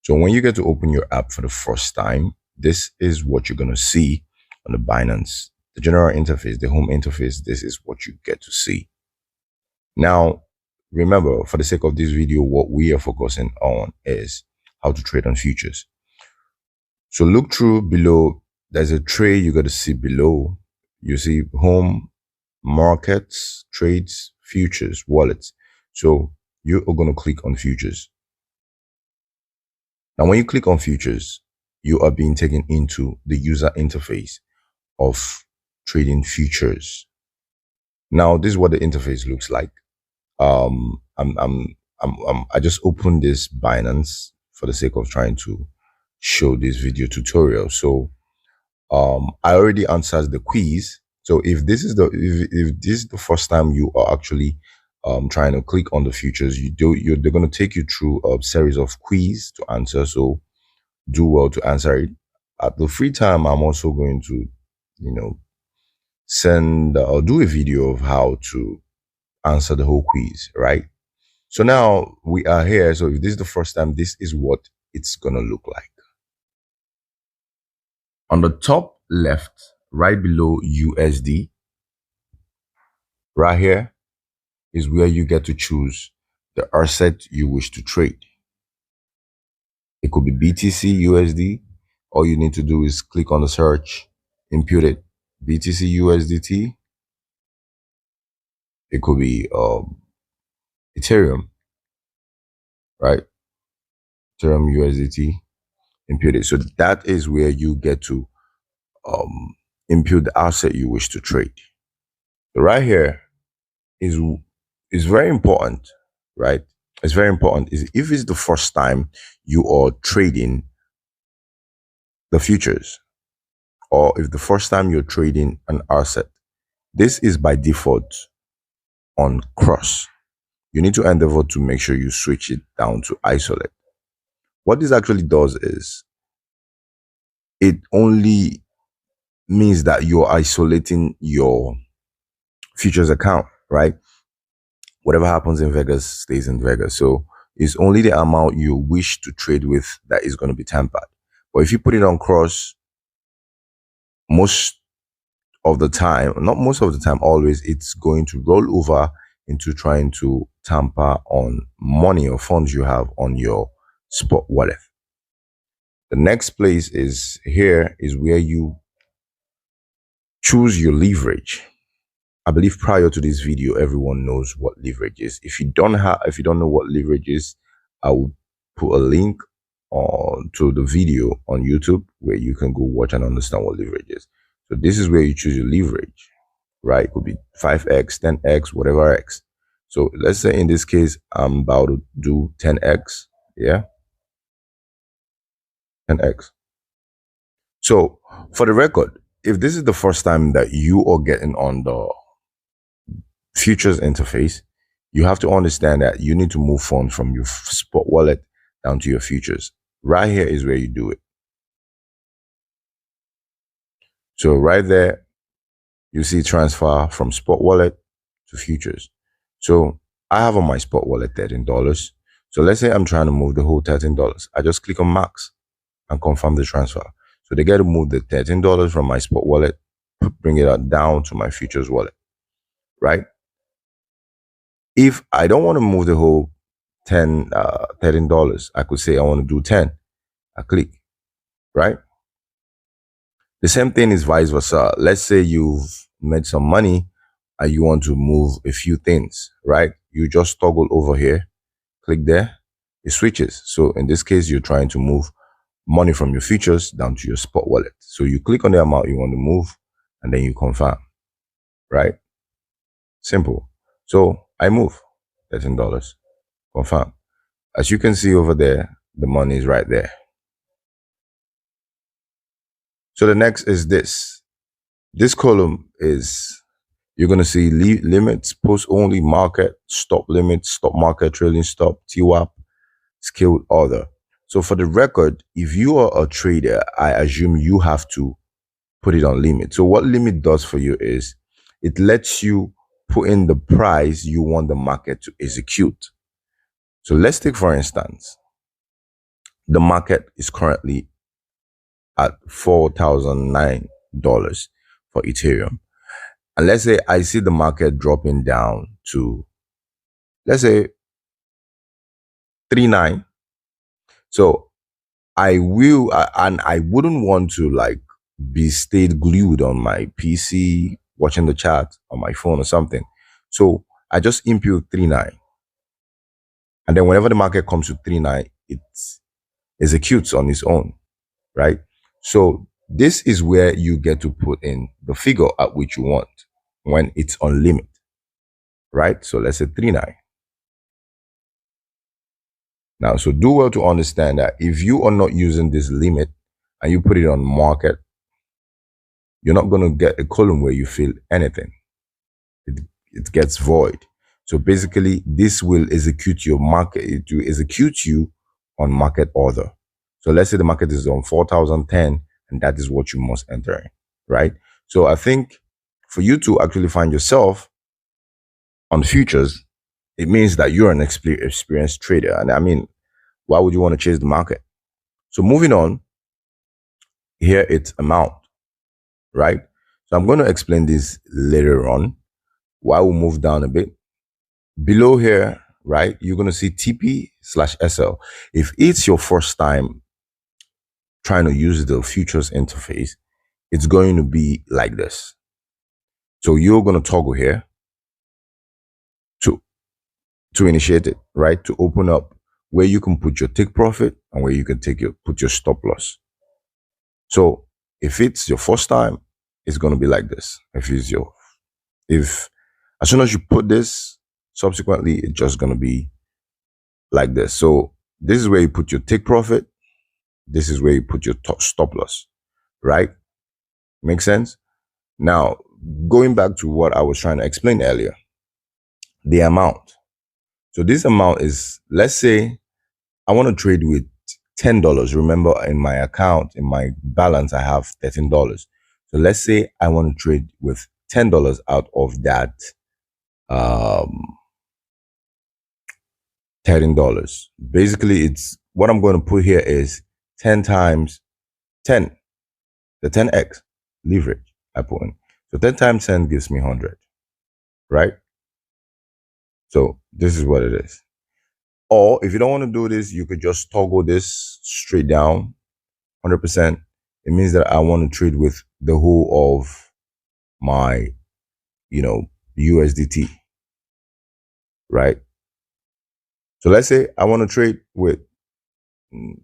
So when you get to open your app for the first time, this is what you're going to see on the Binance, the general interface, the home interface. This is what you get to see. Now, remember, for the sake of this video, what we are focusing on is how to trade on futures. So look through below. There's a tray you got to see below. You see home, markets, trades, futures, wallets. So you are going to click on futures. Now, when you click on futures, you are being taken into the user interface of trading futures. Now, this is what the interface looks like. I just opened this Binance for the sake of trying to show this video tutorial. So, I already answered the quiz. So if this is the first time you are actually trying to click on the futures, they're going to take you through a series of quiz to answer. So do well to answer it. At the free time, I'm also going to, send or do a video of how to answer the whole quiz, right? So now we are here. So if this is the first time, this is what it's going to look like. On the top left, right below USD, right here is where you get to choose the asset you wish to trade. It could be BTC USD. All you need to do is click on the search, input it, BTC USDT. It could be Ethereum, right? Ethereum USDT, input it. So that is where you get to input the asset you wish to trade. So right here is very important, right? It's very important. Is if it's the first time you are trading the futures, or if the first time you're trading an asset, this is by default on cross. You need to endeavor to make sure you switch it down to isolate. What this actually does is it only means that you're isolating your futures account, right? Whatever happens in Vegas stays in Vegas. So it's only the amount you wish to trade with that is going to be tampered. But if you put it on cross, most of the time, not most of the time, always, it's going to roll over into trying to tamper on money or funds you have on your spot wallet. The next place is here is where you choose your leverage. I believe prior to this video, everyone knows what leverage is. If you don't know what leverage is, I will put a link to the video on YouTube where you can go watch and understand what leverage is. So this is where you choose your leverage, right? It could be 5x, 10x, whatever x. So let's say in this case, I'm about to do 10x. Yeah. 10x. So for the record, if this is the first time that you are getting on the futures interface, you have to understand that you need to move funds from your spot wallet down to your futures. Right here is where you do it. So right there, you see transfer from spot wallet to futures. So I have on my spot wallet $13. So let's say I'm trying to move the whole $13. I just click on max and confirm the transfer. So they get to move the $13 from my spot wallet, bring it down to my futures wallet, right? If I don't want to move the whole $13, I could say I want to do 10. I click, right? The same thing is vice versa. Let's say you've made some money and you want to move a few things, right? You just toggle over here, click there, it switches. So in this case, you're trying to move money from your futures down to your spot wallet. So you click on the amount you want to move and then you confirm, right? Simple. So I move $13, confirm. As you can see over there, the money is right there. So the next is this. This column is, you're going to see limits, post only, market, stop limit, stop market, trailing stop, TWAP, scaled order. So for the record, if you are a trader, I assume you have to put it on limit. So what limit does for you is it lets you put in the price you want the market to execute. So let's take, for instance, the market is currently at $4,009 for Ethereum. And let's say I see the market dropping down to, let's say, 39. So and I wouldn't want to like stayed glued on my PC watching the chat on my phone or something. So I just input 39. And then whenever the market comes to 39, it executes on its own, right? So this is where you get to put in the figure at which you want when it's on limit, right? So let's say 39. Now, so do well to understand that if you are not using this limit and you put it on market, you're not going to get a column where you fill anything. It gets void. So basically, this will execute your market. It will execute you on market order. So let's say the market is on 4,010, and that is what you must enter in, right? So I think for you to actually find yourself on futures, it means that you're an experienced trader. And I mean, why would you want to chase the market? So moving on, here it's amount, right? So I'm going to explain this later on. While we move down a bit, below here, right, you're going to see TP/SL. If it's your first time trying to use the futures interface, it's going to be like this. So you're going to toggle here to initiate it, right? To open up where you can put your take profit and where you can put your stop loss. So if it's your first time, it's going to be like this. If as soon as you put this, subsequently, it's just going to be like this. So this is where you put your take profit. This is where you put your stop loss, right? Make sense? Now, going back to what I was trying to explain earlier, the amount. So this amount is, let's say I want to trade with $10. Remember, in my account, in my balance, I have $13. So let's say I want to trade with $10 out of that $13. Basically, it's what I'm going to put here is 10 times 10, the 10x leverage I put in. So 10 times 10 gives me 100, right? So this is what it is. Or if you don't want to do this, you could just toggle this straight down 100%. It means that I want to trade with the whole of my, USDT, right? So let's say I want to trade with, let's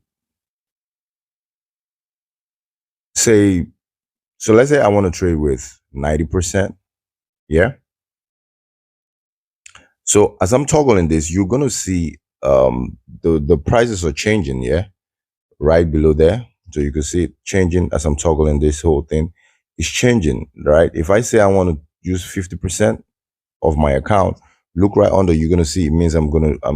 say I want to trade with 90%. Yeah. So as I'm toggling this, you're going to see the prices are changing. Yeah. Right below there. So you can see it changing as I'm toggling this whole thing. It's changing, right? If I say I want to use 50% of my account, look right under, you're going to see it means I'm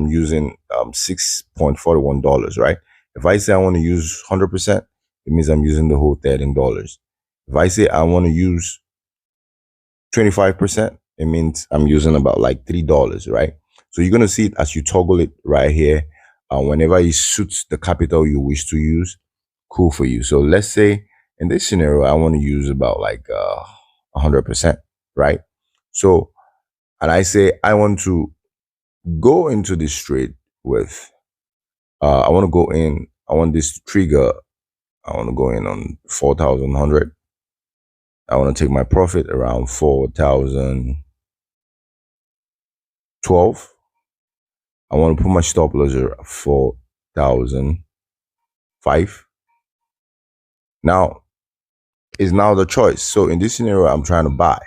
using $6.41, right? If I say I want to use 100%, it means I'm using the whole $13. If I say I want to use 25%, it means I'm using about like $3, right? So you're going to see it as you toggle it right here. Whenever it suits the capital you wish to use, cool for you. So let's say in this scenario, I want to use about like 100%, right? So, and I say I want to go into this trade with, I want to go in, I want this to trigger, I want to go in on 4,100. I want to take my profit around 4,012. I want to put my stop loss at 4,005. Now, is now the choice. So in this scenario, I'm trying to buy,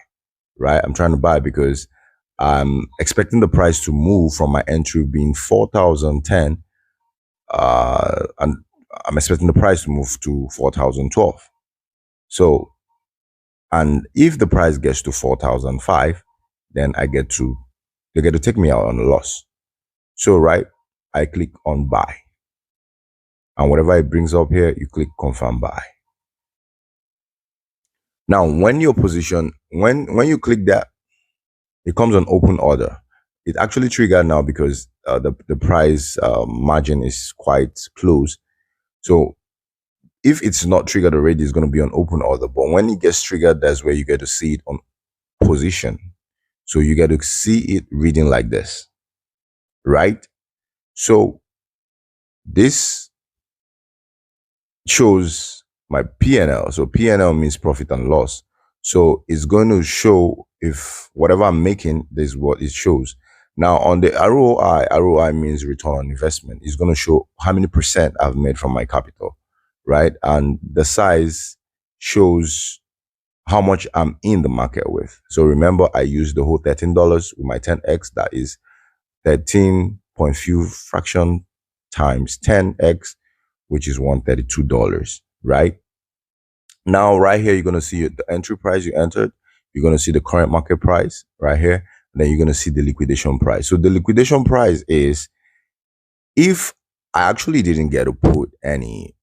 right? I'm trying to buy because I'm expecting the price to move from my entry being 4,010. And I'm expecting the price to move to 4,012. So, and if the price gets to 4,005, then they get to take me out on a loss. So, right, I click on buy. And whatever it brings up here, you click confirm buy. Now, when your position, when you click that, it comes on open order. It actually triggered now because the price margin is quite close. So if it's not triggered already, it's going to be on open order. But when it gets triggered, that's where you get to see it on position. So you get to see it reading like this, right? So this shows my P&L. So P&L means profit and loss. So it's going to show if whatever I'm making, this is what it shows. Now on the ROI means return on investment. It's going to show how many percent I've made from my capital, right? And the size shows how much I'm in the market with. So remember, I used the whole $13 with my 10x. That is 13 point few fraction times 10x, which is $132, right? Now, right here, you're going to see the entry price you entered. You're going to see the current market price right here. And then you're going to see the liquidation price. So the liquidation price is if I actually didn't get to put any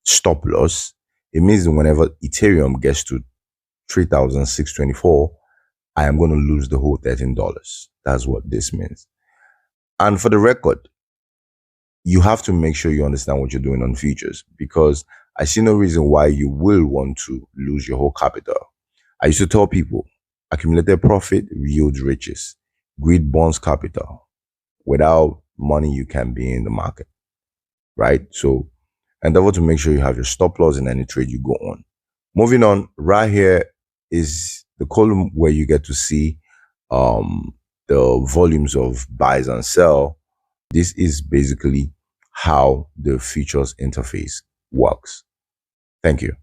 stop loss, it means whenever Ethereum gets to 3,624, I am going to lose the whole $13. That's what this means. And for the record, you have to make sure you understand what you're doing on futures, because I see no reason why you will want to lose your whole capital. I used to tell people, accumulated profit yields riches. Greed burns capital. Without money, you can be in the market, right? So endeavor to make sure you have your stop loss in any trade you go on. Moving on, right here is the column where you get to see the volumes of buys and sell. This is basically how the futures interface works. Thank you.